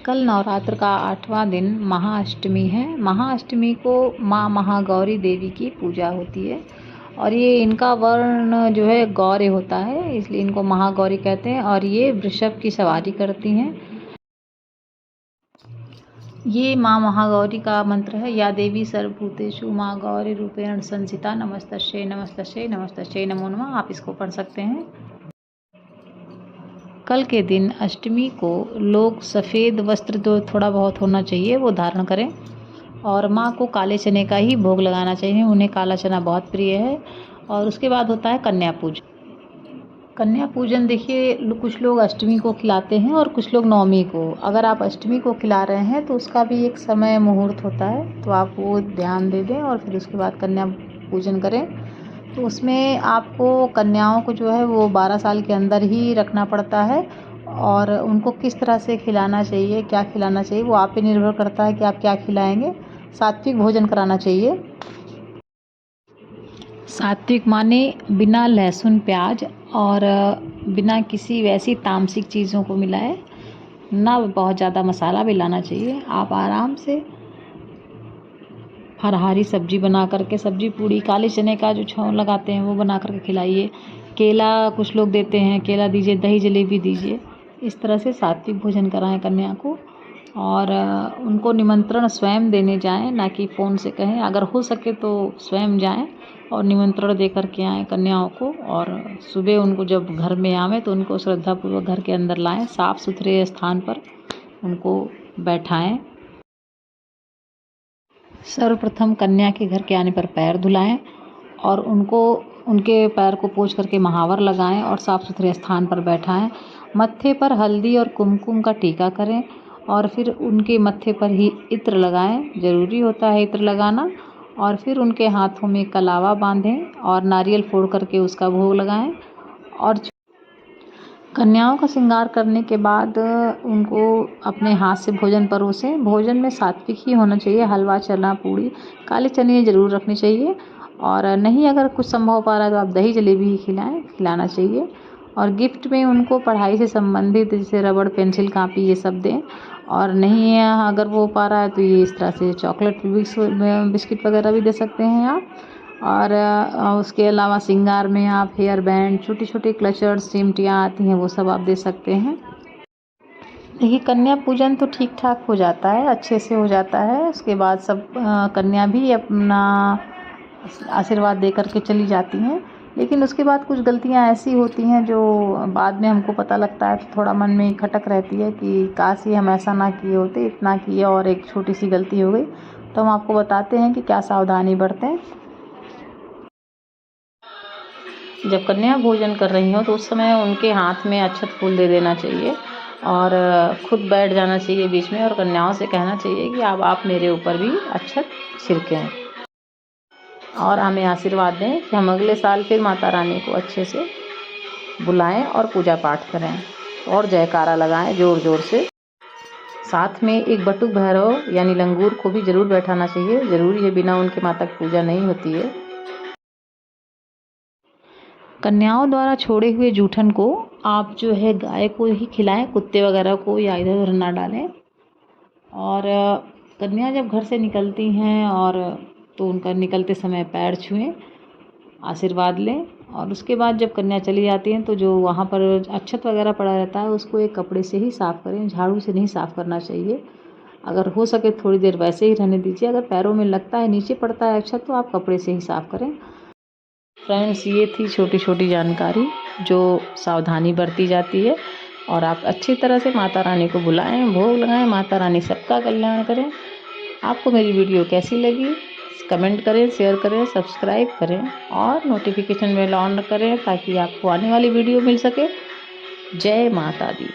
कल नवरात्र का 8वां दिन महाअष्टमी है। महाअष्टमी को माँ महागौरी देवी की पूजा होती है और ये इनका वर्ण जो है गौर्य होता है, इसलिए इनको महागौरी कहते हैं। और ये वृषभ की सवारी करती हैं। ये माँ महागौरी का मंत्र है, या देवी सर्वभूतेषु माँ गौरी रूपेण संस्थिता नमस्तस्यै नमस्तस्यै नमस्तस्यै नमो नमः। आप इसको पढ़ सकते हैं। कल के दिन अष्टमी को लोग सफ़ेद वस्त्र जो थोड़ा बहुत होना चाहिए वो धारण करें और माँ को काले चने का ही भोग लगाना चाहिए। उन्हें काला चना बहुत प्रिय है। और उसके बाद होता है कन्या पूजन। कन्या पूजन देखिए, कुछ लोग अष्टमी को खिलाते हैं और कुछ लोग नवमी को। अगर आप अष्टमी को खिला रहे हैं तो उसका भी एक समय मुहूर्त होता है, तो आप वो ध्यान दे दें और फिर उसके बाद कन्या पूजन करें। तो उसमें आपको कन्याओं को जो है वो 12 साल के अंदर ही रखना पड़ता है और उनको किस तरह से खिलाना चाहिए, क्या खिलाना चाहिए, वो आप पे निर्भर करता है कि आप क्या खिलाएंगे। सात्विक भोजन कराना चाहिए। सात्विक माने बिना लहसुन प्याज और बिना किसी वैसी तामसिक चीज़ों को मिलाए, ना बहुत ज़्यादा मसाला भी लाना चाहिए। आप आराम से हरी सब्जी बना करके, सब्जी पूड़ी, काले चने का जो छौं लगाते हैं वो बना करके खिलाइए। केला कुछ लोग देते हैं, केला दीजिए, दही जलेबी दीजिए। इस तरह से सात्विक भोजन कराएं कन्या को। और उनको निमंत्रण स्वयं देने जाएं, ना कि फ़ोन से कहें। अगर हो सके तो स्वयं जाएं और निमंत्रण दे कर के आएँ कन्याओं को। और सुबह उनको जब घर में आवें तो उनको श्रद्धापूर्वक घर के अंदर लाएं, साफ़ सुथरे स्थान पर उनको बैठाएं। सर्वप्रथम कन्या के घर के आने पर पैर धुलाएं और उनको उनके पैर को पोंछ करके महावर लगाएं और साफ़ सुथरे स्थान पर बैठाएं। मत्थे पर हल्दी और कुमकुम का टीका करें और फिर उनके मत्थे पर ही इत्र लगाएं। ज़रूरी होता है इत्र लगाना। और फिर उनके हाथों में कलावा बांधें और नारियल फोड़ करके उसका भोग लगाएं। और कन्याओं का श्रृंगार करने के बाद उनको अपने हाथ से भोजन परोसें। भोजन में सात्विक ही होना चाहिए। हलवा, चना, पूड़ी, काले चने ज़रूर रखने चाहिए। और नहीं अगर कुछ संभव हो पा रहा है तो आप दही जलेबी ही खिलाना चाहिए। और गिफ्ट में उनको पढ़ाई से संबंधित जैसे रबड़, पेंसिल, कापी ये सब दें। और नहीं अगर वो हो पा रहा है तो ये इस तरह से चॉकलेट बिस्किट वगैरह भी दे सकते हैं आप। और उसके अलावा श्रृंगार में आप हेयर बैंड, छोटी छोटी क्लचर्स, चिमटियाँ आती हैं, वो सब आप दे सकते हैं। देखिए, कन्या पूजन तो ठीक ठाक हो जाता है, अच्छे से हो जाता है। उसके बाद सब कन्या भी अपना आशीर्वाद दे करके चली जाती हैं। लेकिन उसके बाद कुछ गलतियां ऐसी होती हैं जो बाद में हमको पता लगता है, तो थोड़ा मन में खटक रहती है कि काश ये हम ऐसा ना किए होते, इतना किए और एक छोटी सी गलती हो गई। तो हम आपको बताते हैं कि क्या सावधानी बरतें। जब कन्या भोजन कर रही हो तो उस समय उनके हाथ में अक्षत फूल दे देना चाहिए और खुद बैठ जाना चाहिए बीच में और कन्याओं से कहना चाहिए कि अब आप मेरे ऊपर भी अक्षत छिड़कें और हमें आशीर्वाद दें कि हम अगले साल फिर माता रानी को अच्छे से बुलाएं और पूजा पाठ करें और जयकारा लगाएं ज़ोर ज़ोर से। साथ में एक बटुक भैरव यानी लंगूर को भी ज़रूर बैठाना चाहिए। ज़रूरी है, बिना उनके माता की पूजा नहीं होती है। कन्याओं द्वारा छोड़े हुए जूठन को आप जो है गाय को ही खिलाएं, कुत्ते वगैरह को या इधर उधर ना डालें। और कन्या जब घर से निकलती हैं और तो उनका निकलते समय पैर छुएं, आशीर्वाद लें। और उसके बाद जब कन्या चली जाती हैं तो जो वहाँ पर अक्षत वगैरह पड़ा रहता है उसको एक कपड़े से ही साफ़ करें, झाड़ू से नहीं साफ़ करना चाहिए। अगर हो सके थोड़ी देर वैसे ही रहने दीजिए। अगर पैरों में लगता है, नीचे पड़ता है अक्षत, तो आप कपड़े से ही साफ़ करें। फ्रेंड्स, ये थी छोटी छोटी जानकारी जो सावधानी बरती जाती है। और आप अच्छी तरह से माता रानी को बुलाएं, भोग लगाएं। माता रानी सबका कल्याण करें। आपको मेरी वीडियो कैसी लगी कमेंट करें, शेयर करें, सब्सक्राइब करें और नोटिफिकेशन बेल ऑन करें ताकि आपको आने वाली वीडियो मिल सके। जय माता दी।